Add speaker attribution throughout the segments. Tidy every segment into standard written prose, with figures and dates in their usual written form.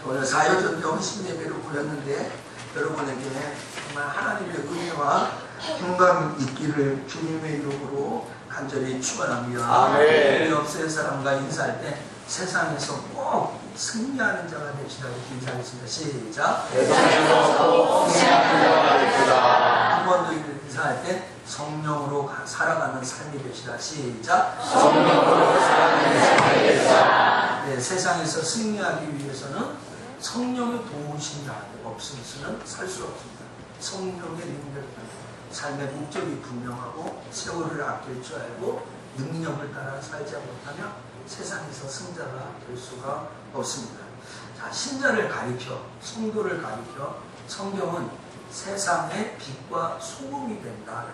Speaker 1: 오늘 사여전 영신 예배를 보였는데 여러분에게 정말 하나님의 은혜와 평강 있기를 주님의 이름으로 간절히 축원합니다.
Speaker 2: 아멘.
Speaker 1: 우리 옆세 사람과 인사할 때 세상에서 꼭 승리하는 자가 됩시다. 이렇게 인사하겠습니다. 시작.
Speaker 2: 세상에서 꼭 승리하는 자가 됩시다.
Speaker 1: 한 번 더 인사할 때 성령으로 살아가는 삶이 됩시다. 시작.
Speaker 2: 성령으로 살아가는 삶이 됩시다.
Speaker 1: 네, 세상에서 승리하기 위해서는 성령의 도우심이 없으면 살 수 없습니다. 성령의 능력, 삶의 목적이 분명하고 세월을 아낄 줄 알고 능력을 따라 살지 못하면 세상에서 승자가 될 수가 없습니다. 자, 신자를 가리켜, 성도를 가리켜 성경은 세상의 빛과 소금이 된다.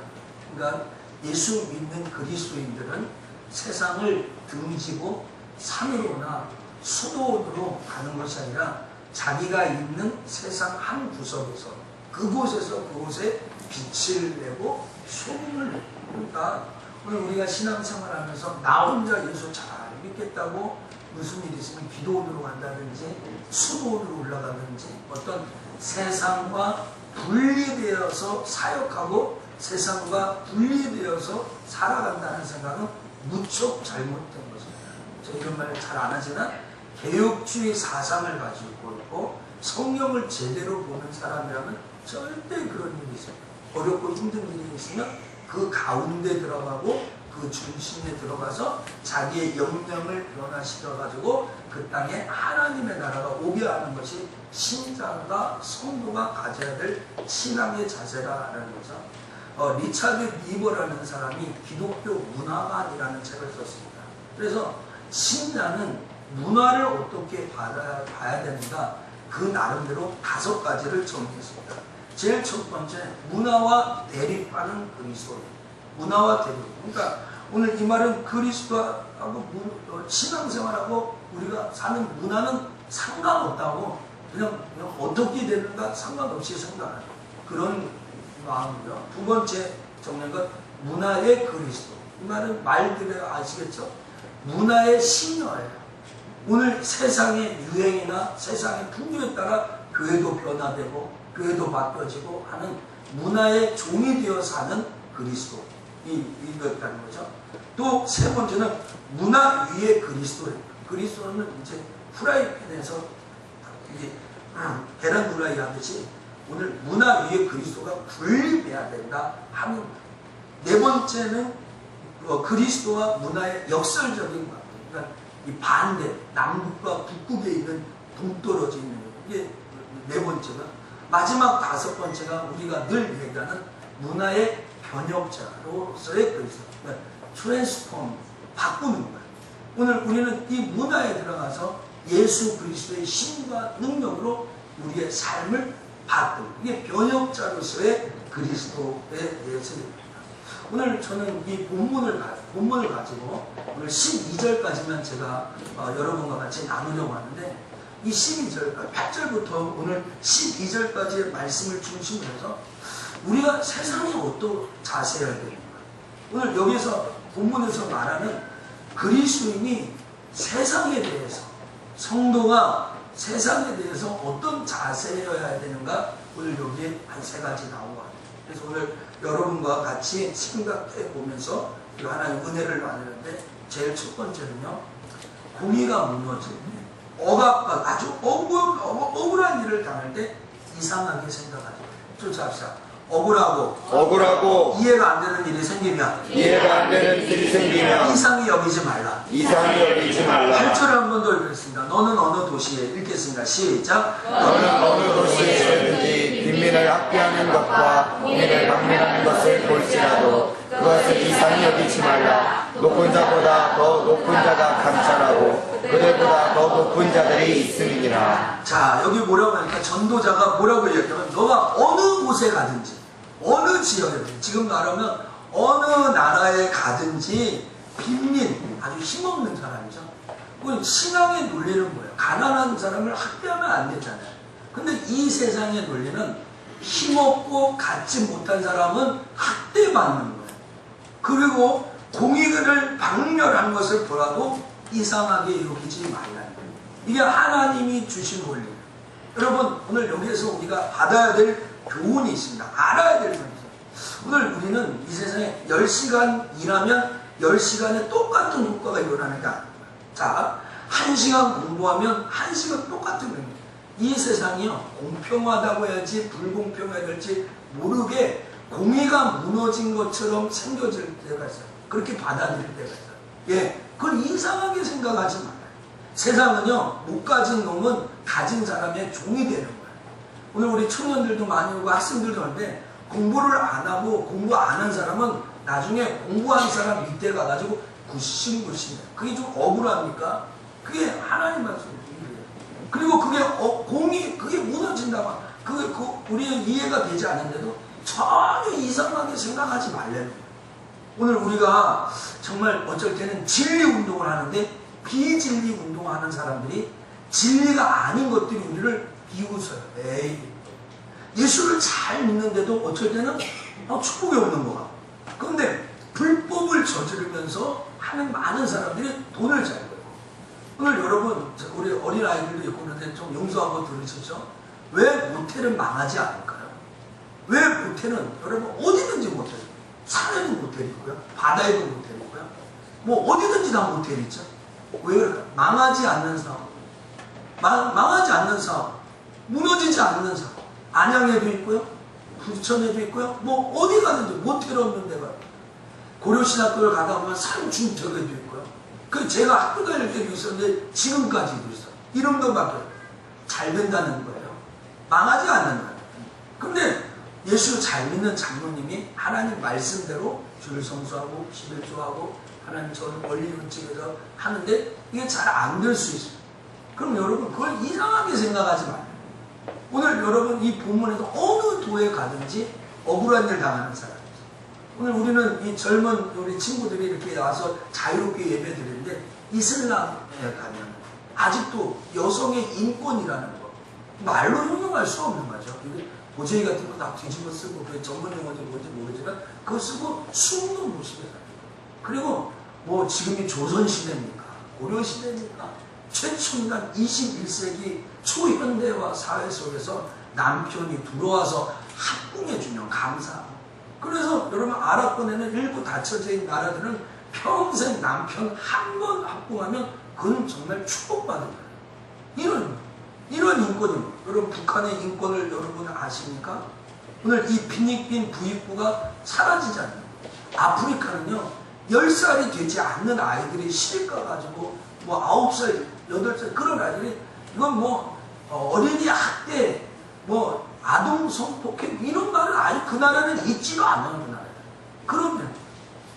Speaker 1: 그러니까 예수 믿는 그리스도인들은 세상을 등지고 산으로나 수도원으로 가는 것이 아니라 자기가 있는 세상 한 구석에서 그곳에 빛을 내고 소금을 내고, 그러니까 오늘 우리가 신앙생활하면서 나 혼자 예수 잘 믿겠다고 무슨 일이 있으면 기도원으로 간다든지 수도원으로 올라가든지 어떤 세상과 분리되어서 사역하고 세상과 분리되어서 살아간다는 생각은 무척 잘못된 것입니다. 저 이런 말 잘 안 하지만 개혁주의 사상을 가지고 있고 성경을 제대로 보는 사람이라면 절대 그런 일이 있어요. 어렵고 힘든 일이 있으면 그 가운데 들어가고 그 중심에 들어가서 자기의 영령을 변화시켜가지고 그 땅에 하나님의 나라가 오게 하는 것이 신자가 성도가 가져야 될 신앙의 자세라는 거죠. 리차드 니버라는 사람이 기독교 문화관이라는 책을 썼습니다. 그래서 신자는 문화를 어떻게 봐야 되는가 그 나름대로 5가지를 정리했습니다. 제일 첫 번째, 문화와 대립하는 그리스도. 문화와 대립. 그러니까 오늘 이 말은 그리스도하고 신앙생활하고 우리가 사는 문화는 상관없다고 그냥 어떻게 되는가 상관없이 생각하는 그런 마음이고요. 두 번째 정리한 것, 문화의 그리스도. 이 말은 말 들어야 아시겠죠? 문화의 신여예요. 오늘 세상의 유행이나 세상의 풍조에 따라 교회도 변화되고 교회도 바뀌어지고 하는 문화의 종이 되어 사는 그리스도 이거였다는 거죠. 또 세 번째는 문화 위의 그리스도예요. 그리스도는 이제 프라이팬에서 이게 계란 후라이 하듯이 오늘 문화 위의 그리스도가 분리돼야 된다 하는. 네 번째는 그리스도와 문화의 역설적인 관계. 그러니까 이 반대, 남북과 북극에 있는 동떨어져 있는 것. 이게 네 번째가. 마지막 5번째가 우리가 늘 얘기하는 문화의 변혁자로서의 그리스도. 그러니까 트랜스폼, 바꾸는 거예요. 오늘 우리는 이 문화에 들어가서 예수 그리스도의 힘과 능력으로 우리의 삶을 바꾸는, 이게 변혁자로서의 그리스도에 대해서 얘기합니다. 오늘 저는 이 본문을 가지고 오늘 12절까지만 제가 여러분과 같이 나누려고 하는데, 이 12절, 8절부터 오늘 12절까지의 말씀을 중심으로 해서 우리가 세상에 어떤 자세여야 되는가. 오늘 여기서 본문에서 말하는 그리스도인이 세상에 대해서, 성도가 세상에 대해서 어떤 자세여야 되는가, 오늘 여기에 한 3가지 나온 것 같아요. 그래서 오늘 여러분과 같이 생각해 보면서 하나님 은혜를 나누는데, 제일 첫 번째는요, 공의가 무너지는 억압과 아주 억울한 일을 당할 때 이상하게 생각하죠. 쫓아합시다. 억울하고 이해가 안 되는 일이 생기면 이상히 여기지 말라. 8절을 한 번 더 읽겠습니다. 너는 어느 도시에, 읽겠습니다. 시작.
Speaker 2: 너는 어느 도시에 있든지 빈민을 학대하는 것과 공의를 박멸하는 것을 볼지라도 그것을 이상히 여기지 말라. 높은 자보다 더 높은 자가 감찰하고 그들보다 더 높은 자들이 있음이니라.
Speaker 1: 자, 여기 뭐라고 하니까 전도자가 뭐라고 얘기하면, 너가 어느 곳에 가든지 어느 지역에, 지금 말하면 어느 나라에 가든지 빈민, 아주 힘없는 사람이죠. 신앙의 논리는 뭐예요? 가난한 사람을 학대하면 안 되잖아요. 근데 이 세상의 논리는 힘없고 갖지 못한 사람은 학대받는 거예요. 그리고 공의를 박멸한 것을 보라도 이상하게 여기지 말라는 거예요. 이게 하나님이 주신 원리예요. 여러분 오늘 여기에서 우리가 받아야 될 교훈이 있습니다. 알아야 될 점이 있어요. 오늘 우리는 이 세상에 10시간 일하면 10시간에 똑같은 효과가 일어나는 게 아닙니다. 자, 1시간 공부하면 1시간 똑같은 겁니다. 이 세상이요, 공평하다고 해야지 불공평해야 될지 모르게 공의가 무너진 것처럼 생겨질 때가 있어요. 그렇게 받아들일 때가 있어요. 예, 그걸 이상하게 생각하지 말아요. 세상은요, 못 가진 놈은 가진 사람의 종이 되는 거예요. 오늘 우리 청년들도 많이 오고 학생들도 하는데 공부를 안 하고 공부 안 한 사람은 나중에 공부한 사람 밑에 가가지고 굿심굿심. 그게 좀 억울합니까? 그게 하나님 말씀이에요. 그리고 그게 그게 무너진다면 그게 우리의 이해가 되지 않는데도 전혀 이상하게 생각하지 말라는 거예요. 오늘 우리가 정말 어쩔 때는 진리 운동을 하는데 비진리 운동하는 사람들이 진리가 아닌 것들이 우리를 비웃어요. 에이, 예수를 잘 믿는데도 어쩔 때는 축복이 없는 거야. 그런데 불법을 저지르면서 하는 많은 사람들이 돈을 잘 벌고. 오늘 여러분, 우리 어린아이들도 있고 그런데 좀 용서 한번 들으시죠. 왜 모텔은 망하지 않을까요? 왜 모텔은 여러분 어디든지 모텔, 산에도 모텔이 있고요, 바다에도 모텔이 있고요, 뭐 어디든지 다 모텔이 있죠. 왜 그럴까? 망하지 않는 사업, 망하지 않는 사업, 무너지지 않는 사업. 안양에도 있고요, 부천에도 있고요, 뭐 어디 가든지 모텔 없는 데가. 고려신학교를 가다 보면 산중턱에도 있고요. 그 제가 학교 다닐 때도 있었는데 지금까지도 있어요. 이름도 바뀌어요. 잘 된다는 거예요. 망하지 않는 거예요. 근데 예수 잘 믿는 장로님이 하나님 말씀대로 주를 성수하고 11조하고 하나님 저를 원리를 찍어서 하는데 이게 잘 안 될 수 있어요. 그럼 여러분 그걸 이상하게 생각하지 마요. 오늘 여러분 이 본문에도 어느 도에 가든지 억울한 일 당하는 사람. 오늘 우리는 이 젊은 우리 친구들이 이렇게 와서 자유롭게 예배 드리는데 이슬람에 가면 아직도 여성의 인권이라는 거 말로 형용할 수 없는 거죠. 보제이 같은 거 다 뒤집어 쓰고 그 전문 용어인지 뭔지 모르지만 그거 쓰고 숨도 못 쉬게 살아요. 그리고 뭐 지금이 조선시대입니까? 고려시대입니까? 최첨단 21세기 초현대화 사회 속에서 남편이 들어와서 합궁해주면 감사하고. 그래서 여러분 아랍권에는 일부 닫혀져 있는 나라들은 평생 남편 한 번 합궁하면 그건 정말 축복받은 거예요. 이런 인권입니다. 여러분 북한의 인권을 여러분 아십니까? 오늘 이 필리핀 부익부가 사라지지 않는 거예요. 아프리카는요 10살이 되지 않는 아이들이 실까 가지고 뭐 9살, 8살 그런 아이들이 이건 뭐 어린이 학대 뭐 아동 성폭행 이런 말은 아직 그 나라는 있지도 않는 그 나라예요. 그러면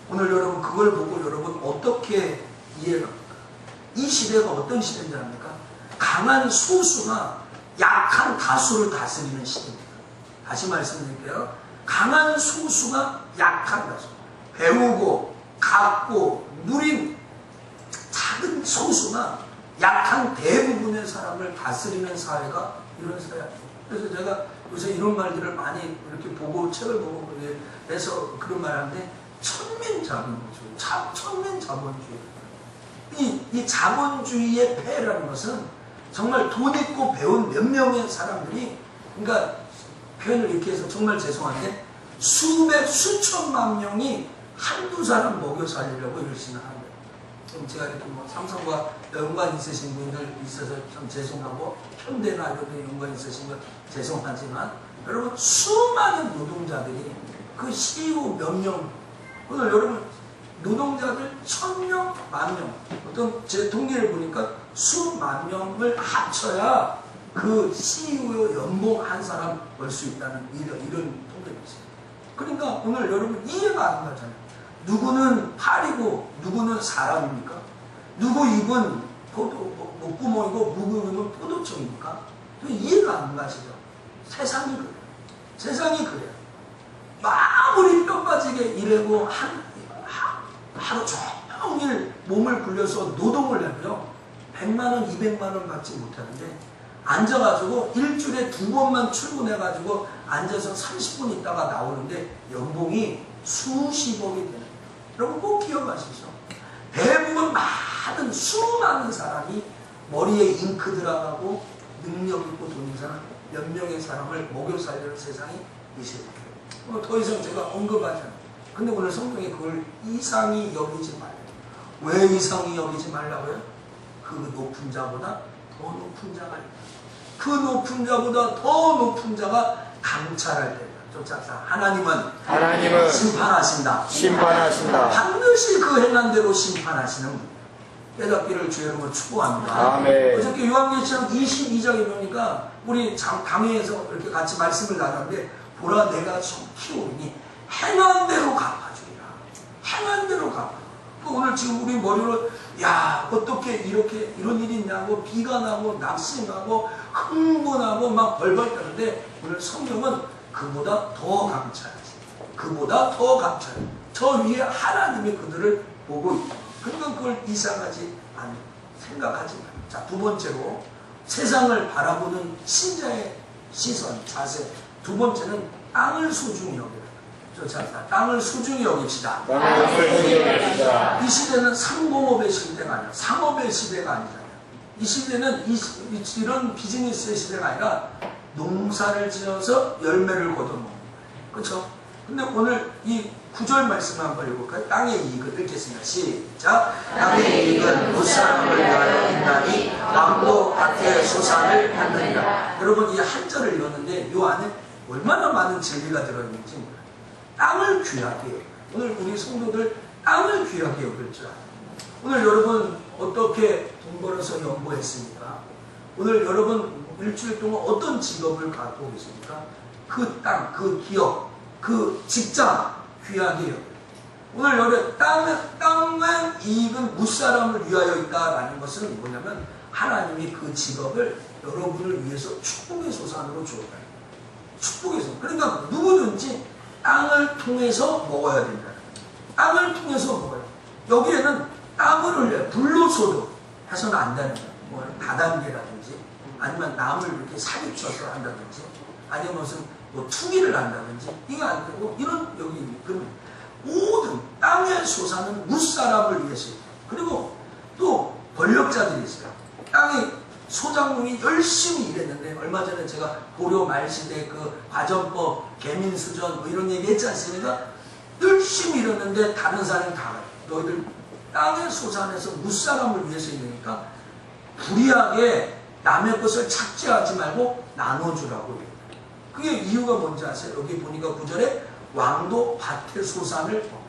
Speaker 1: 오늘 여러분 그걸 보고 여러분 어떻게 이해가 합니까? 이 시대가 어떤 시대인지 압니까? 강한 소수가 약한 다수를 다스리는 시대입니다. 다시 말씀드릴게요. 강한 소수가 약한 다수. 배우고 갖고 누린 작은 소수가 약한 대부분의 사람을 다스리는 사회가 이런 사회입니다. 그래서 제가 요새 이런 말들을 많이 이렇게 보고 책을 보고 해서 그런 말 하는데 천민자본주의, 천민자본주의. 이 자본주의의 폐해라는 것은 정말 돈 있고 배운 몇 명의 사람들이 그러니까 표현을 이렇게 해서 정말 죄송한데 수천만 명이 한두 사람 먹여 살리려고 열심히 하는 거예요. 좀 제가 이렇게 뭐 삼성과 연관 있으신 분들 있어서 좀 죄송하고 현대나 이런 데 연관 있으신 건 죄송하지만 여러분 수많은 노동자들이 그 CEO 몇 명 오늘 여러분 노동자들 1000명, 10,000명 어떤 제 통계를 보니까 수만 명을 합쳐야 그 CEO의 연봉 한 사람 벌 수 있다는 이런 통계가 있어요. 그러니까 오늘 여러분 이해가 안 가잖아요. 누구는 팔이고 누구는 사람입니까? 누구 입은 목구멍이고 누구 입은 포도청입니까? 이해가 안 가시죠? 세상이 그래요. 세상이 그래요. 아무리 뼈 빠지게 일하고 하루 종일 몸을 굴려서 노동을 하고요. 100만원, 200만원 받지 못하는데 앉아가지고 일주일에 2번만 출근해가지고 앉아서 30분 있다가 나오는데 연봉이 수십억이 되는 거예요. 여러분 꼭 기억하십시오. 대부분 수많은 사람이 머리에 잉크 들어가고 능력 있고 돈 있는 사람 몇 명의 사람을 먹여 살리는 세상이 이 세상이에요. 더 이상 제가 언급하지 않아요. 근데 오늘 성경에 그걸 이상히 여기지 말아요. 왜 이상히 여기지 말라고요? 그 높은 자보다 더 높은 자가 있다. 그 높은 자보다 더 높은 자가 감찰할 때다. 쫓아서 하나님은 심판하신다. 반드시 그 행한 대로 심판하시는 분. 깨닫기를 주의 이름으로 축복합니다.
Speaker 2: 아멘.
Speaker 1: 어저께 요한계시록 22장에 보니까 우리 강의에서 이렇게 같이 말씀을 나눴는데 보라 내가 속히 오니 행한 대로 갚아주리라. 행한 대로 갚아. 오늘 지금 우리 머리로 야 어떻게 이렇게 이런 일이 있냐고 비가 나고 낙심하고 흥분하고 막 벌벌 떠는데 오늘 성경은 그보다 더 감찰하지. 그보다 더 감찰해. 저 위에 하나님이 그들을 보고 있다. 그러니까 그걸 이상하지 않아. 생각하지 마. 자, 두 번째로 세상을 바라보는 신자의 시선, 자세. 두 번째는 땅을 소중히 여겨라. 땅을 소중히 여깁시다. 이 시대는 상공업의 시대가 아니라 상업의 시대가 아니잖아요. 이 시대는 이런 비즈니스의 시대가 아니라 농사를 지어서 열매를 거둬먹는 거예요. 그렇죠? 근데 오늘 이 9절 말씀 한번 읽어볼까요? 땅의 이익을 읽겠습니다. 시작! 땅의 이익은 무사람을 위하여 있나니 왕도 밭의 소산을 받느니라. 여러분 이 한 절을 읽었는데 이 안에 얼마나 많은 진리가 들어있는지 몰라요. 땅을 귀하게 여겨요. 오늘 우리 성도들 땅을 귀하게 여길 줄 알아요. 오늘 여러분 어떻게 돈 벌어서 연구했습니까? 오늘 여러분 일주일 동안 어떤 직업을 갖고 계십니까? 그 땅, 그 기업, 그 직장 귀하게 여겨요. 오늘 여러분 땅의 이익은 무사람을 위하여 있다라는 것은 뭐냐면 하나님이 그 직업을 여러분을 위해서 축복의 소산으로 주었다. 축복의 소산. 그러니까 누구든지 땅을 통해서 먹어야 된다. 땅을 통해서 먹어요. 여기에는 땀을 흘려 불로소득 해서는 안 되는 거예요. 뭐 다단계라든지 아니면 남을 이렇게 사기쳐서 한다든지 아니면 무슨 뭐 투기를 한다든지 이거 안 되고 이런 여기 그 모든 땅의 소산은 무사람을 위해서 있다. 그리고 또 권력자들이 있어요. 땅의 소장농이 열심히 일했는데 얼마 전에 제가 고려 말시대 그 과전법 개민수전 뭐 이런 얘기 했지 않습니까? 열심히 일했는데 다른 사람이 다 너희들 땅의 소산에서 무사람을 위해서 있으니까 불의하게 남의 것을 착취하지 말고 나눠주라고 해요. 그게 이유가 뭔지 아세요? 여기 보니까 9절에 왕도 밭의 소산을 먹는다.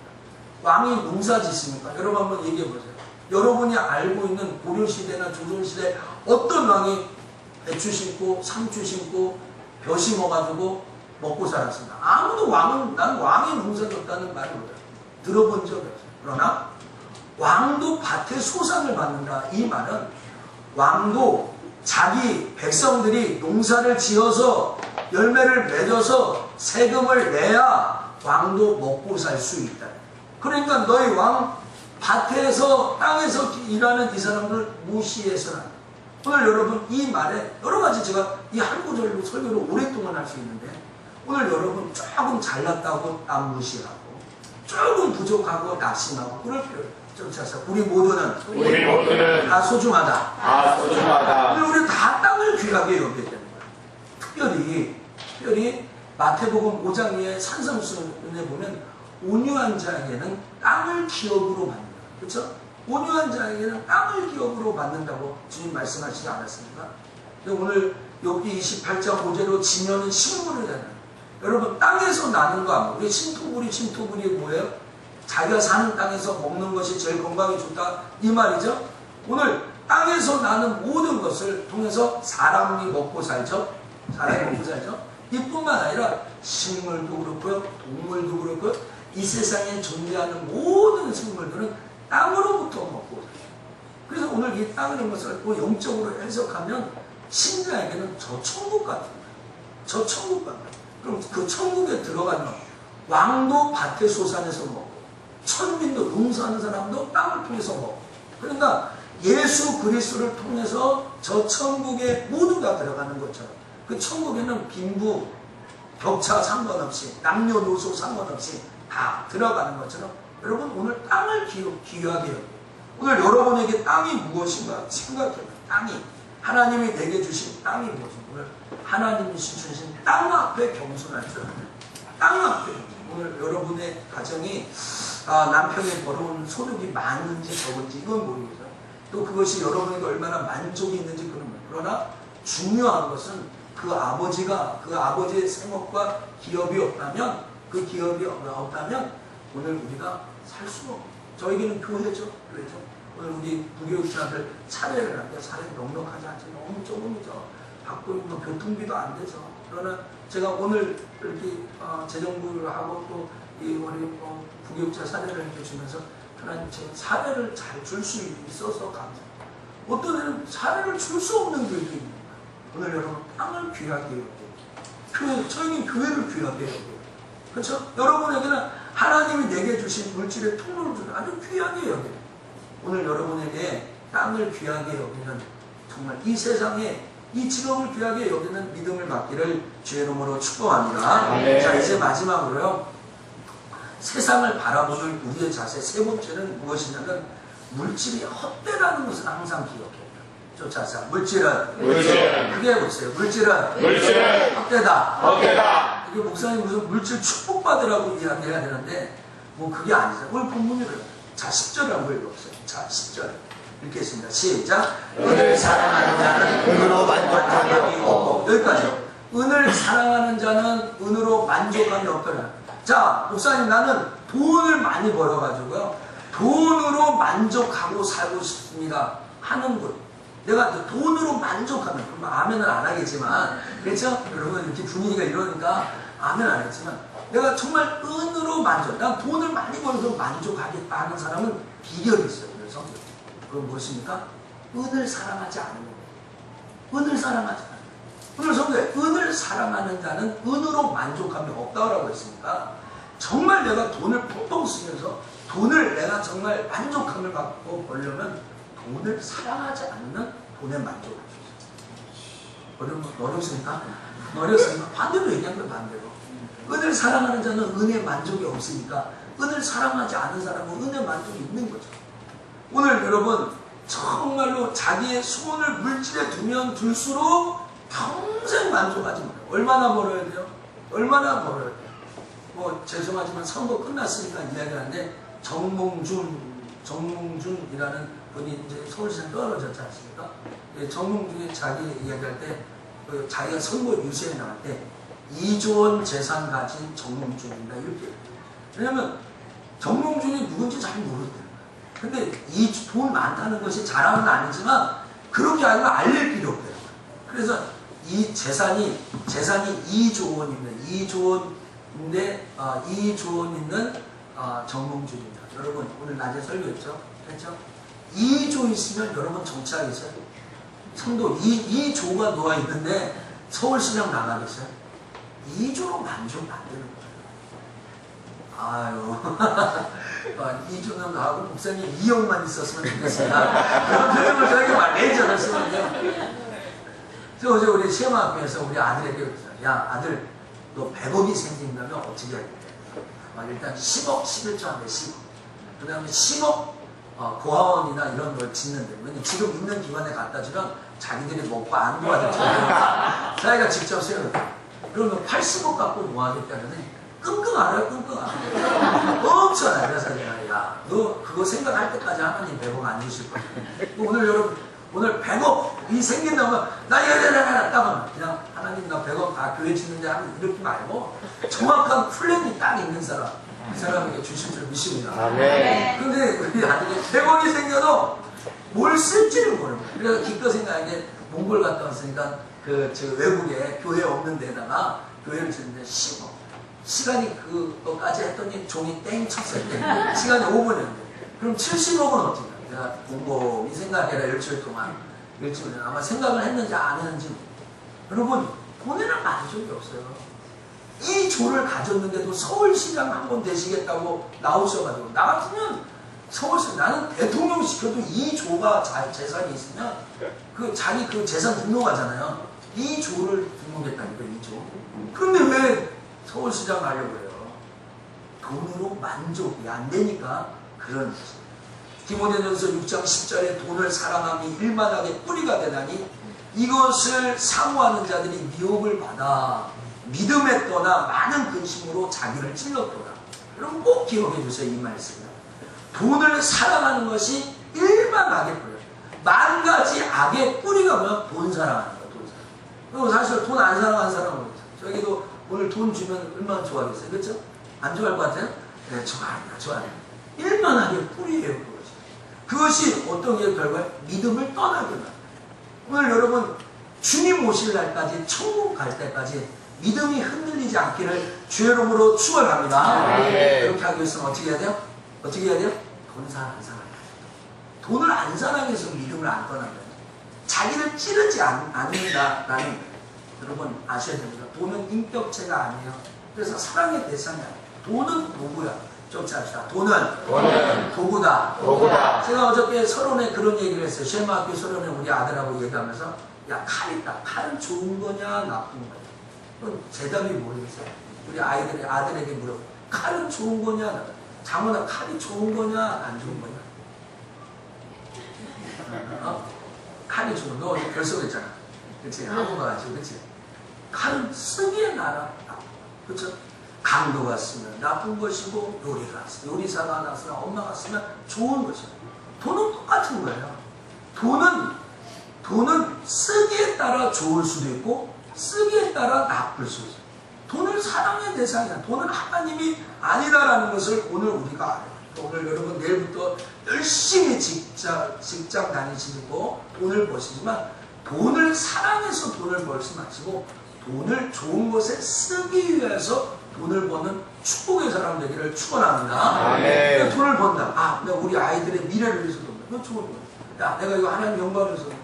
Speaker 1: 왕이 농사 짓습니까? 여러분 한번 얘기해 보세요. 여러분이 알고 있는 고려시대나 조선시대 어떤 왕이 배추 심고 상추 심고 벼 심어가지고 먹고 살았습니다. 아무도 난 왕이 농사 졌다는 말을 못해요. 들어본 적이 없어요. 그러나 왕도 밭의 소산을 받는다. 이 말은 왕도 자기 백성들이 농사를 지어서 열매를 맺어서 세금을 내야 왕도 먹고 살 수 있다. 그러니까 너희 왕 밭에서 땅에서 일하는 이 사람들 무시해서는 안 돼. 오늘 여러분 이 말에 여러 가지 제가 이 한 구절로 설교를 오랫동안 할 수 있는데 오늘 여러분 조금 잘났다고 남 무시하고 조금 부족하고 낙심하고 그럴 필요 없어요. 우리 모두는 다 소중하다. 오늘 우리 다 땅을 귀하게 여겨야 되는 거예요. 특별히 마태복음 5장 2에 산성순에 보면 온유한 자에게는 땅을 기업으로 받는다. 그렇죠? 온유한 자에게는 땅을 기업으로 받는다고 주님 말씀하시지 않았습니까? 오늘 여기 28장 5절로 지면은 식물이잖아요. 여러분 땅에서 나는 거 아니에요. 우리 침토불이 뭐예요? 자기가 사는 땅에서 먹는 것이 제일 건강에 좋다 이 말이죠. 오늘 땅에서 나는 모든 것을 통해서 사람이 먹고 살죠. 이뿐만 아니라 식물도 그렇고요, 동물도 그렇고요. 이 세상에 존재하는 모든 생물들은 땅으로부터 먹고 살아요. 그래서 오늘 이 땅이라는 것을 영적으로 해석하면 신자에게는 저 천국 같은 거예요. 저 천국 같은 거예요. 그럼 그 천국에 들어가면 왕도 밭의 소산에서 먹고 천민도 농사하는 사람도 땅을 통해서 먹고 그러니까 예수 그리스도를 통해서 저 천국에 모두가 들어가는 것처럼 그 천국에는 빈부, 격차 상관없이 남녀노소 상관없이 다 들어가는 것처럼 여러분 오늘 땅을 귀하게 여겨요. 오늘 여러분에게 땅이 무엇인가 생각해요. 땅이 하나님이 내게 주신 땅이 뭐지? 오늘 하나님이 주신 땅 앞에 겸손할 줄 알아요. 땅 앞에. 오늘 여러분의 가정이 남편이 벌어온 소득이 많은지 적은지 이건 모르겠어요. 또 그것이 여러분에게 얼마나 만족이 있는지 그런 거예요. 그러나 중요한 것은 그 아버지의 생업과 기업이 없다면, 그 기업이 없다면 오늘 우리가 살 수가 없어요. 저에게는 교회죠. 오늘 우리 부교육자들 사례를 하는데 사례 넉넉하지 않죠. 너무 조금이죠. 받고 있는 교통비도 안 되죠. 그러나 제가 오늘 이렇게 재정부를 하고 또 우리 부교육자 사례를 이렇게 주면서 하나님 제 사례를 잘 줄 수 있어서 감사합니다. 어떤 애는 사례를 줄 수 없는 교육이 있는 거예요. 오늘 여러분 땅을 귀하게 여겨요. 저희는 교회를 귀하게 여겨요. 그렇죠? 여러분에게는 하나님이 내게 주신 물질의 통로를 아주 귀하게 여겨요. 오늘 여러분에게 땅을 귀하게 여기는 정말 이 세상에 이 직업을 귀하게 여기는 믿음을 받기를 주의 이름으로 축복합니다.
Speaker 2: 네.
Speaker 1: 자, 이제 마지막으로요. 세상을 바라보는 우리의 자세 세 번째는 무엇이냐면 물질이 헛되다는 것을 항상 기억해요. 자, 물질은 크게 해보세요. 물질은 헛되다. 이게 목사님 무슨 물질 축복받으라고 이야기해야 되는데 뭐 그게 아니죠. 오늘 본문이 그래요. 자, 10절을 한번 읽어보세요. 자, 10절 읽겠습니다. 시작. 은을 사랑하는 자는
Speaker 2: 은으로 만족함이 없고.
Speaker 1: 여기까지요. 은을 사랑하는 자는 은으로 만족함이 없더라. 자, 목사님 나는 돈을 많이 벌어가지고요. 돈으로 만족하고 살고 싶습니다. 하는 분. 내가 돈으로 만족하면, 그럼 아멘은 안 하겠지만, 그렇죠? 여러분 이렇게 분위기가 이러니까 아멘 안 하겠지만, 내가 정말 은으로 만족, 난 돈을 많이 벌어서 만족하겠다 하는 사람은 비결이 있어요. 그래서 그건 무엇입니까? 은을 사랑하지 않는 거예요. 은을 사랑하지 않는 거예요. 오늘 성도에 은을 사랑하는 자는 은으로 만족함이 없다고 했으니까 정말 내가 돈을 펑펑 쓰면서 돈을 내가 정말 만족함을 갖고 벌려면 돈을 사랑하지 않는 돈에 만족할 수 있어요. 어렵습니까? 어렵습니까? 반대로 얘기한 건 반대로. 은을 사랑하는 자는 은에 만족이 없으니까 은을 사랑하지 않은 사람은 은에 만족이 있는 거죠. 오늘 여러분 정말로 자기의 손을 물질에 두면 둘수록 평생 만족하지 못해요. 얼마나 벌어야 돼요? 얼마나 벌어야 돼요? 뭐 죄송하지만 선거 끝났으니까 이야기하는데 정몽준이라는 분이 이제 서울시장 떨어졌지 않습니까? 정몽준이 자기 이야기할 때 자기가 선거 유세에 나갈 때 2조 원 재산 가진 정몽준이다 이렇게. 왜냐면 정몽준이 누군지 잘 모르거든요. 근데 이 돈 많다는 것이 자랑은 아니지만 그렇게 알릴 필요 없대요. 그래서 이 재산이 2조 원입니다. 2조 원인데 2조 원 있는 정몽준입니다. 여러분 오늘 낮에 설교했죠? 그렇죠? 2조 있으면 여러분 정치하겠어요? 성도 2조가 놓아 있는데 서울시장 나가겠어요? 2조로 만족 안 되는 거예요. 아유 2조는 나하고 목사님 2억만 있었으면 좋겠습니다. 그런 표현을 저에게 막 레이저를 쓰는데요. 저 어제 우리 시험학교에서 우리 아들에게 야 아들 너 100억이 생긴다면 어떻게 해야 돼? 일단 10억 11조 한대 10억. 그 다음에 10억 고아원이나 이런 걸 짓는데 왜냐면 지금 있는 기관에 갖다 주면 자기들이 먹고 안 도와줄 거니까 자기가 직접 세워요. 그러면 80억 갖고 뭐 하겠다는데 끙끙 앓아요. 끙끙 앓아요. 엄청나요. 그래서 내가 야 너 그거 생각할 때까지 하나님 100억 안 주실 거야. 오늘 여러분 오늘 100억이 생긴다면 나 따면 그냥 하나님 나 100억 다 교회 짓는데 하면 이렇게 말고 정확한 플랜이 딱 있는 사람 그 사람에게 주실 줄 믿습니다. 근데 우리 아들이 100억이 생겨도 뭘 쓸지를 모르는 거예요. 그래서 기껏 생각하게 몽골 갔다 왔으니까 저 외국에 교회 없는 데다가 교회를 짓는데 10억 시간이 그거까지 했더니 종이 땡 쳤을 때 시간이 5분이었는데 그럼 70억은 어떻게 해요? 내가 곰곰이 생각해라 일주일 동안 일주일 아마 생각을 했는지 안 했는지 여러분 돈에는 만족이 없어요. 이 조를 가졌는데도 서울시장 한번 되시겠다고 나오셔가지고 나 같으면 서울시장 나는 대통령 시켜도 이 조가 재산이 있으면 자기 재산 등록하잖아요. 이 조를 등록했다니까 이 조. 그런데 왜 서울시장 하려고 해요? 돈으로 만족이 안 되니까 그런 거죠. 디모데전서 6장 10절에 돈을 사랑함이 일만하게 뿌리가 되나니 이것을 사모하는 자들이 미혹을 받아 믿음에 떠나 많은 근심으로 자기를 찔렀도다. 여러분 꼭 기억해 주세요. 이 말씀을. 돈을 사랑하는 것이 일반 악의 뿌리예요. 만 가지 악의 뿌리가 뭐야? 돈 사랑하는 거야. 돈 사랑. 그리고 사실 돈 안 사랑하는 사람은 없어요. 저기도 오늘 돈 주면 얼마나 좋아하겠어요. 그렇죠? 안 좋아할 것 같아요? 네, 좋아합니다. 좋아합니다. 일반 악의 뿌리예요. 그것이 어떤 게 결과에 믿음을 떠나게 만들어요. 오늘 여러분 주님 오실 날까지 천국 갈 때까지 믿음이 흔들리지 않기를 주의 이름으로 축원합니다. 그렇게 하기 위해서는 어떻게 해야 돼요? 어떻게 해야 돼요? 돈 사랑 안 사랑해야 돼요. 돈을 안 사랑해서 믿음을 안 떠난 거예요. 자기를 찌르지 않는다라는 여러분 아셔야 됩니다. 돈은 인격체가 아니에요. 그래서 사랑의 대상이 아니에요. 돈은 도구야. 좀 짭시다. 돈은 도구다. 제가 어저께 서론에 그런 얘기를 했어요. 셰마학교 서론에 우리 아들하고 얘기하면서 야, 칼 있다. 칼은 좋은 거냐 나쁜 거냐. 그건 대답이 모르겠어요. 우리 아들에게 물어. 칼은 좋은 거냐? 장훈아, 칼이 좋은 거냐 안 좋은 거냐? 칼이 좋은 거. 너 어제 결석했잖아. 그치? 학원 가가지고. 그치? 칼은 쓰기에 나라. 그쵸? 강도가 쓰면 나쁜 것이고 요리사가 나서나 엄마가 쓰면 좋은 것이고 돈은 똑같은 거예요. 돈은 쓰기에 따라 좋을 수도 있고 쓰기에 따라 나쁠 수도 있어요. 돈을 사랑의 대상이야. 돈은 하나님이 아니다라는 것을 오늘 우리가 알아요. 오늘 여러분 내일부터 열심히 직장 다니시고 돈을 버시지만 돈을 사랑해서 돈을 벌지 마시고 돈을 좋은 것에 쓰기 위해서 돈을 버는 축복의 사람 되기를 축원합니다. 돈을 번다. 내가 우리 아이들의 미래를 위해서 돈다. 그건 좋은 거야. 야, 내가 이거 하나님 영광을 위해서 돈다.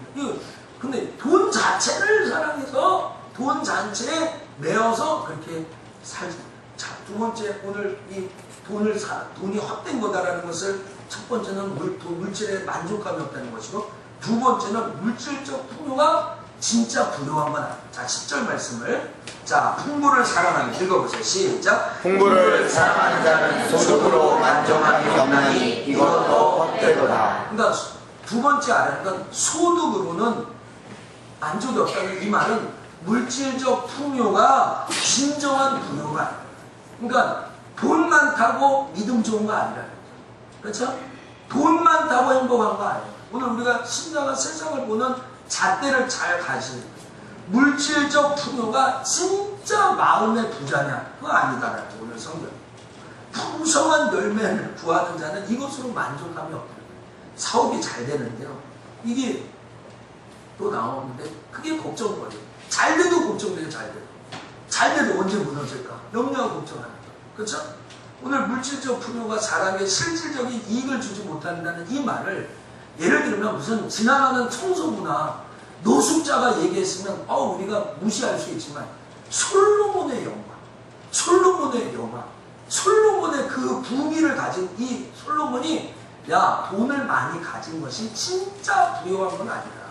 Speaker 1: 근데 돈 자체를 사랑해서 돈 자체에 매어서 그렇게 살자. 자, 두 번째 오늘 이 돈이 헛된 거다라는 것을 첫 번째는 물질에 만족감이 없다는 것이고 두 번째는 물질적 풍요가 진짜 부요한 건 아니에요. 자, 10절 말씀을. 자, 풍부를 사랑하는 읽어보세요. 시작.
Speaker 2: 풍부를 사랑하는 자는 소득으로 만족함이 없나니 이것도 헛되도다.
Speaker 1: 그러니까 두 번째 알아야 건 소득으로는 만족이 없다는 이 말은 물질적 풍요가 진정한 부요가 아니에요. 그러니까 돈 많다고 믿음 좋은 거 아니라. 그렇죠? 돈 많다고 행복한 거 아니에요. 오늘 우리가 신자가 세상을 보는 잣대를 잘 가지는 거예요. 물질적 풍요가 진짜 마음의 부자냐? 그거 아니다라는 거예요. 오늘 성경. 풍성한 열매를 구하는 자는 이것으로 만족함이 없다. 사업이 잘 되는데요. 이게 또 나오는데 그게 걱정거리예요. 잘 돼도 걱정돼요. 잘 돼도 언제 무너질까? 염려하고 걱정하는 거예요. 그렇죠? 오늘 물질적 풍요가 사람에게 실질적인 이익을 주지 못한다는 이 말을 예를 들면 무슨 지나가는 청소부나 노숙자가 얘기했으면 우리가 무시할 수 있지만 솔로몬의 그 부귀를 가진 이 솔로몬이 야, 돈을 많이 가진 것이 진짜 부유한 건 아니다.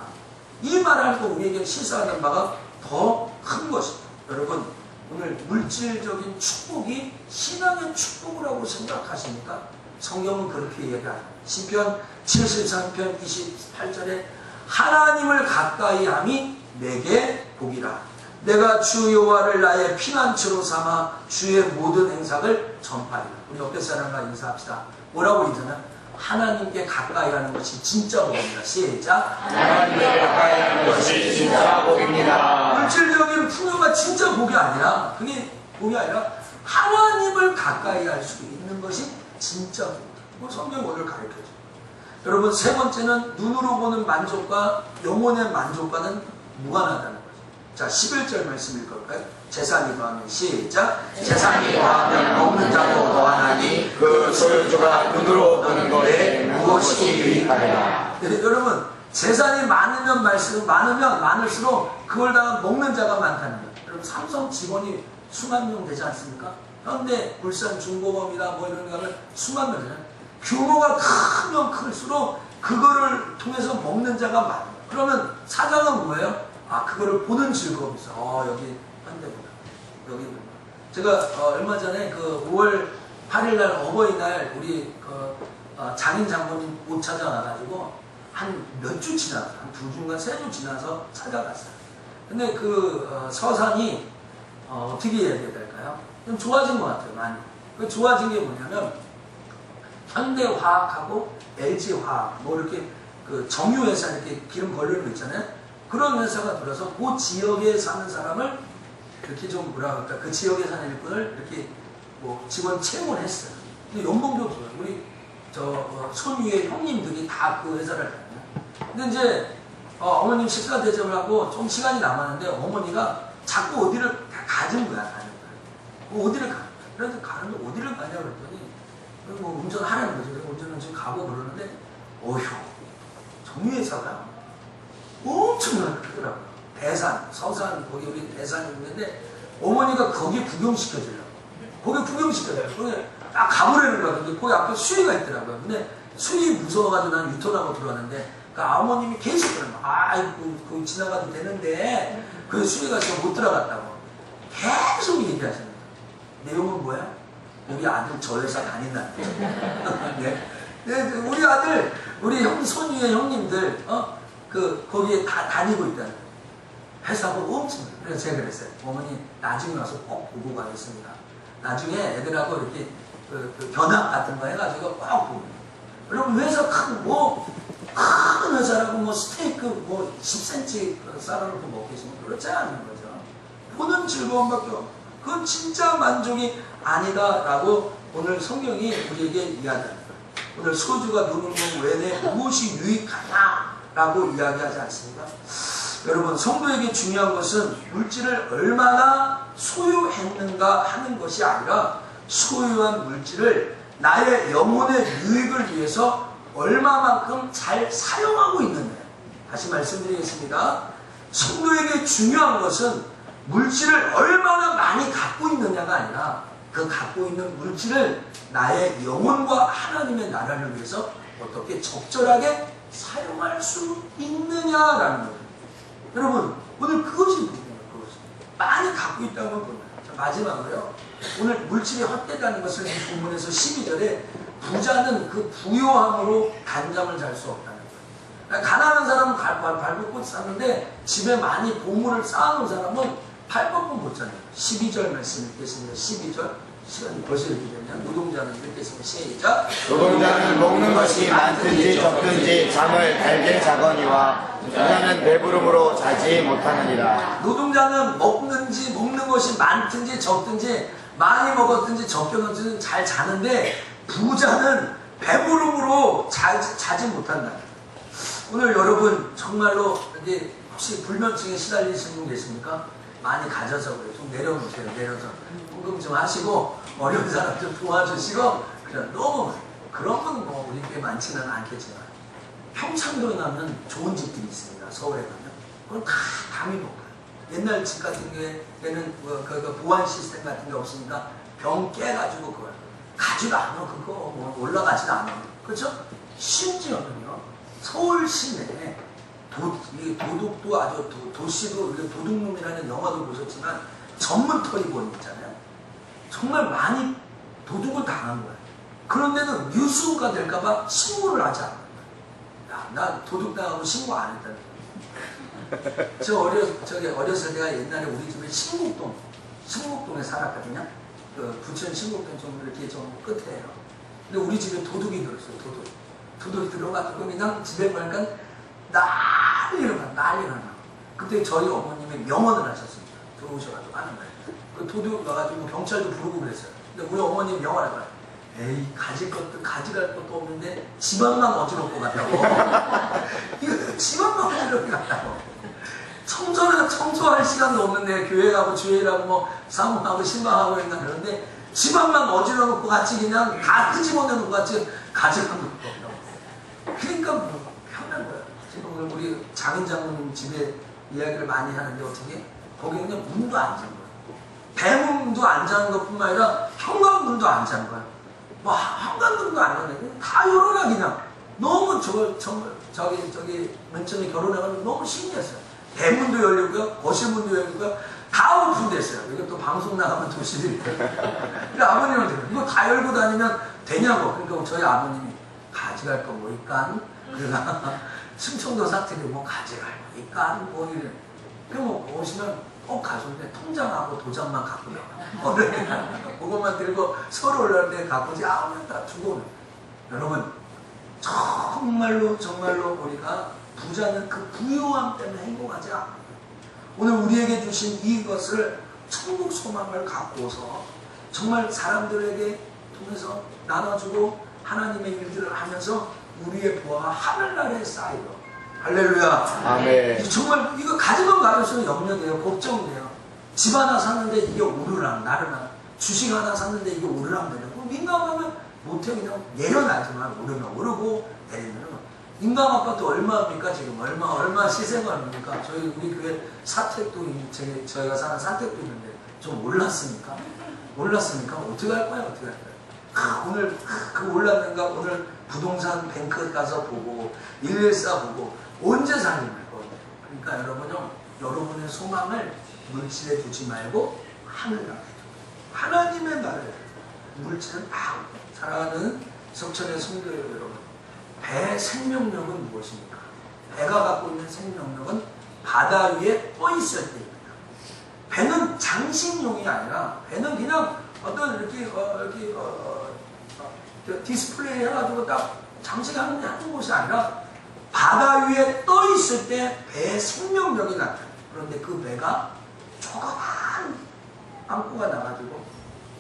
Speaker 1: 이 말을 또 우리에게 시사하는 바가 더 큰 것입니다. 여러분, 오늘 물질적인 축복이 신앙의 축복이라고 생각하십니까? 성경은 그렇게 얘기합니다. 시편 73편 28절에 하나님을 가까이 함이 내게 복이라. 내가 주 여호와를 나의 피난처로 삼아 주의 모든 행사를 전파하리라. 우리 옆에 사람과 인사합시다. 뭐라고 인사는? 하나님께 가까이 하는 것이 진짜 복입니다. 시작.
Speaker 2: 하나님께 가까이 하는 것이 진짜 복입니다.
Speaker 1: 물질적인 풍요가 진짜 복이 아니라 그게 복이 아니라 하나님을 가까이 할 수 있는 것이 진짜 복입니다. 성경이 오늘 가르쳐줘요. 여러분 세 번째는 눈으로 보는 만족과 영혼의 만족과는 무관하다는 거죠. 자, 11절 말씀 읽을까요? 재산이 더하면 시작. 재산이 더하면 먹는 자도 더하나니
Speaker 2: 그 소유주가 눈으로 보는 것에 무엇이 유익하리라.
Speaker 1: 여러분 재산이 많으면 많을수록 그걸 다 먹는 자가 많다는 거예요. 여러분 삼성 직원이 수만 명 되지 않습니까? 현대 물산 중공업이나 뭐 이런 거 하면 수만 명이잖아요. 규모가 크면 클수록 그거를 통해서 먹는 자가 많아요. 그러면 사장은 뭐예요? 그거를 보는 즐거움이 있어. 여기 현대구나. 여기 제가 얼마 전에 그 5월 8일 날 어버이날 우리 장인 장모님 옷 찾아와가지고 한 몇 주 지나서, 한 2주인가 3주 지나서 찾아갔어요. 근데 그 서산이 어떻게 해야 될까요? 좀 좋아진 것 같아요, 많이. 그 좋아진 게 뭐냐면 현대화학하고 LG화학 뭐 이렇게 그 정유회사 이렇게 기름 걸리는 거 있잖아요. 그런 회사가 들어서 그 지역에 사는 사람을 이렇게 좀 뭐라 그럴까, 그 지역에 사는 일꾼을 이렇게 뭐 직원 채용을 했어요. 근데 연봉도 좋아요. 우리 손위의 형님들이 다 그 회사를 다녀요. 근데 이제 어머님 식사 대접을 하고 좀 시간이 남았는데 어머니가 자꾸 어디를 가진 거야, 가는 거야. 어디를 가? 그래서 가는데 어디를 가냐 그랬더니 뭐 운전하라는 거죠. 그래서 운전은 지금 가고 그러는데 어휴, 정유회사가 엄청 크더라고요. 대산, 서산, 거기 우리 대산이 있는데 어머니가 거기 구경시켜주려고. 거기 구경시켜줘요. 거기 딱 가보라는 거야. 근데 거기 앞에 수위가 있더라고요. 근데 수위 무서워가지고 난 유턴하고 들어왔는데 그 어머님이 계속 그러는 거야. 거기 지나가도 되는데 그 수위가 지금 못 들어갔다고. 계속 얘기하시는 거예요. 내용은 뭐야? 우리 아들 저 회사 다닌다는 거죠. 네. 우리 아들, 우리 손위의 형님들, 거기에 다 다니고 있다는 거예요. 회사가 엄청. 그래서 제가 그랬어요. 어머니, 나중에 와서 꼭 보고 가겠습니다. 나중에 애들하고 이렇게 그 견학 같은 거 해가지고 꼭 보고. 여러분, 회사 큰 회사라고 뭐 스테이크 뭐 10cm 썰어놓고 먹겠으면 그렇지 않은 거죠. 보는 즐거움밖에 없어. 그건 진짜 만족이 아니다라고 오늘 성경이 우리에게 이야기합니다. 오늘 소주가 누는 것 외에 무엇이 유익하냐라고 이야기하지 않습니까? 여러분, 성도에게 중요한 것은 물질을 얼마나 소유했는가 하는 것이 아니라 소유한 물질을 나의 영혼의 유익을 위해서 얼마만큼 잘 사용하고 있느냐. 다시 말씀드리겠습니다. 성도에게 중요한 것은 물질을 얼마나 많이 갖고 있느냐가 아니라 그 갖고 있는 물질을 나의 영혼과 하나님의 나라를 위해서 어떻게 적절하게 사용할 수 있느냐라는 거예요. 여러분, 오늘 그것이 문제예요. 그것이. 많이 갖고 있다는 건 뭐예요? 자, 마지막으로요. 오늘 물질이 헛되다는 것을 이 본문에서 12절에 부자는 그 부요함으로 단잠을 잘 수 없다는 거예요. 가난한 사람은 발벗고 사는데 집에 많이 보물을 쌓아놓은 사람은 발벗고 못 자요. 12절 말씀 읽겠습니다. 12절. 시간이 벌써 이렇게 되면 노동자는 읽겠습니다. 시작.
Speaker 2: 노동자는 먹는 것이 많든지 적든지 잠을 달게 자거니와 부자는 배부름으로 자지 못하느니라.
Speaker 1: 노동자는 먹는 것이 많든지 적든지 많이 먹었든지 적게 먹든지 잘 자는데 부자는 배부름으로 자지 못한다. 오늘 여러분 정말로 이제 혹시 불면증에 시달리시는 분 계십니까? 많이 가져서 그래요. 좀 내려놓으세요. 내려서 궁금 좀 하시고 어려운 사람 좀 도와주시고 그래. 너무 그런 건 뭐 우리 꽤 많지는 않겠지만 평창도에 가면 좋은 집들이 있습니다. 서울에 가면 그건 다 담이 먹어요. 옛날 집 같은 경우에는 그 보안 시스템 같은 게 없으니까 병 깨가지고 그걸 가지도 않아. 그거 뭐 올라가지도 않아. 그렇죠? 심지어는요 서울 시내에 도둑도 아주 도시도 도둑놈이라는 영화도 보셨지만 전문터리본 있잖아요. 정말 많이 도둑을 당한 거예요. 그런데는 뉴스가 될까봐 신고를 하지 않아요. 야, 나 도둑 당하고 신고 안 했다는 거예요. 어렸을 때가 옛날에 우리 집에 신곡동에 살았거든요. 그 부천 신곡동 좀 이렇게 좀 끝에요. 근데 우리 집에 도둑이 들었어요. 도둑이 들어가지고 그냥 집에 보니까 난리를 나. 그때 저희 어머님이 명언을 하셨습니다. 들어오셔가지고 하는 거예요. 그 도둑 와가지고 경찰도 부르고 그랬어요. 근데 우리 어머님이 명언을 하더라고요. 에이, 가져갈 것도 없는데 집안만 어지럽고 갔다고. 이거 집안만 어지럽고 갔다고. 청소할 시간도 없는데 교회 가고 주일하고 뭐 사모하고 신방하고 있나 그러는데 집안만 어지러놓고 같이 그냥 다 끄집어내놓고 같이 가져간 것도 없다고. 그러니까 뭐 편한 거예요. 지금 우리 작은 장모님 집에 이야기를 많이 하는데 어떻게 거기 그냥 문도 안 잠궈요. 대문도 안 잠근 것뿐만 아니라 현관문도 안 잠궈요. 뭐 현관문도 안 열어요. 다 열어놔 그냥. 너무 저기 맨 처음에 결혼해가지고 너무 신기했어요. 대문도 열리고요, 거실문도 열리고요, 다 오픈됐어요. 이거 또 방송 나가면 도시들이. 그러니까 아버님한테 이거 다 열고 다니면 되냐고. 그러니까 저희 아버님이 가져갈 거 뭐 있간? 그러나 충청도 사투리 뭐 가져가요. 이 깐, 뭐 이래. 그럼 오시면 꼭 가져오는데 통장하고 도장만 갖고 나와. 그것만 들고 서로 올라오는데 갖고지 아무나 다 주고. 여러분, 정말로 우리가 부자는 그 부유함 때문에 행복하지 않아요. 오늘 우리에게 주신 이것을 천국 소망을 갖고서 정말 사람들에게 통해서 나눠주고 하나님의 일들을 하면서 우리의 부와 하늘나라에 쌓이고. 할렐루야.
Speaker 2: 아멘.
Speaker 1: 정말 이거 가지면 가질수록 염려돼요. 걱정돼요. 집 하나 샀는데 이게 오르락 나르락, 주식 하나 샀는데 이게 오르락 내리락. 민감하면 못해. 그냥 내려놔지만 오르면 오르고 내리면. 인강 아파트 얼마입니까? 지금 얼마 시세가 얼마입니까? 우리 교회 사택도 저희가 사는 사택도 있는데 좀 올랐습니까? 어떻게 할 거야? 오늘 그 올랐는가? 오늘 부동산 뱅크 가서 보고 114 보고 언제 살림할 거예요? 그러니까 여러분요, 여러분의 소망을 물질에 두지 말고 하늘나라에 하나님의 나라에. 물질은 다 사랑하는 석천의 성도 여러분, 배의 생명력은 무엇입니까? 배가 갖고 있는 생명력은 바다 위에 떠 있을 때입니다. 배는 장식용이 아니라 배는 그냥 어떤 이렇게 디스플레이 해가지고 딱 장식하는 곳이 아니라 바다 위에 떠 있을 때 배의 생명력이 나타나요. 그런데 그 배가 조그만 빵꾸가 나가지고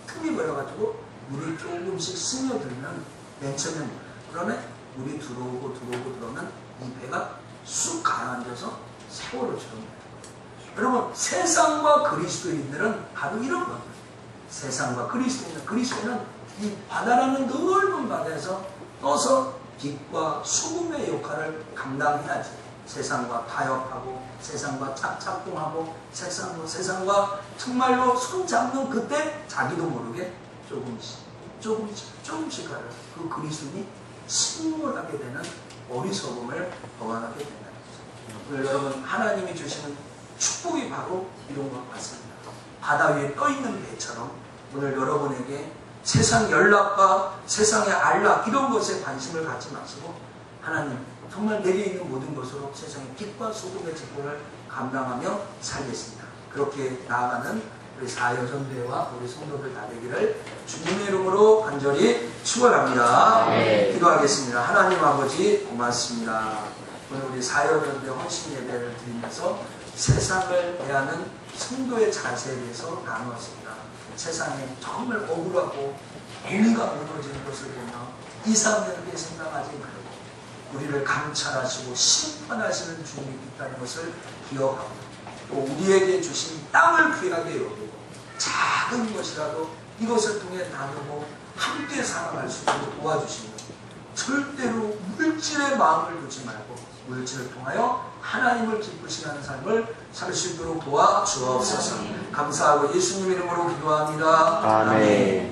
Speaker 1: 틈이 벌어가지고 물이 조금씩 스며들면 맨 처음에 그러면 물이 들어오고 들어오면 이 배가 쑥 가라앉아서 세월호처럼 돼요. 여러분, 세상과 그리스도인들은 바로 이런 겁니다. 세상과 그리스도인은 이 바다라는 넓은 바다에서 떠서 빛과 수금의 역할을 감당해야지. 세상과 타협하고 세상과 짝짝꿍하고 세상과 정말로 손잡는 그때 자기도 모르게 조금씩 가요. 그 그리스도인이 침몰하게 되는 어리석음을 범하게 된다는 거죠. 여러분, 하나님이 주시는 축복이 바로 이런 것 같습니다. 바다 위에 떠 있는 배처럼 오늘 여러분에게 세상 연락과 세상의 안락 이런 것에 관심을 갖지 마시고 하나님 정말 내게 있는 모든 것으로 세상의 빛과 소금의 직분을 감당하며 살겠습니다. 그렇게 나아가는 우리 사여전대와 우리 성도들 다 되기를 주님의 이름으로 간절히 축원합니다. 기도하겠습니다. 하나님 아버지 고맙습니다. 오늘 우리 사여전대 헌신 예배를 드리면서 세상을 대하는 성도의 자세에 대해서 나누었습니다. 세상에 정말 억울하고 공의가 무너지는 것을 보며 이상하게 생각하지 말고 우리를 감찰하시고 심판하시는 주님이 있다는 것을 기억하고 또 우리에게 주신 땅을 귀하게 여기고 작은 것이라도 이것을 통해 나누고 함께 살아갈 수 있도록 도와주시며 절대로 물질의 마음을 두지 말고 물질을 통하여 하나님을 기쁘시게 하는 삶을 살 수 있도록 도와주옵소서. 감사하고 예수님 이름으로 기도합니다.
Speaker 2: 아멘.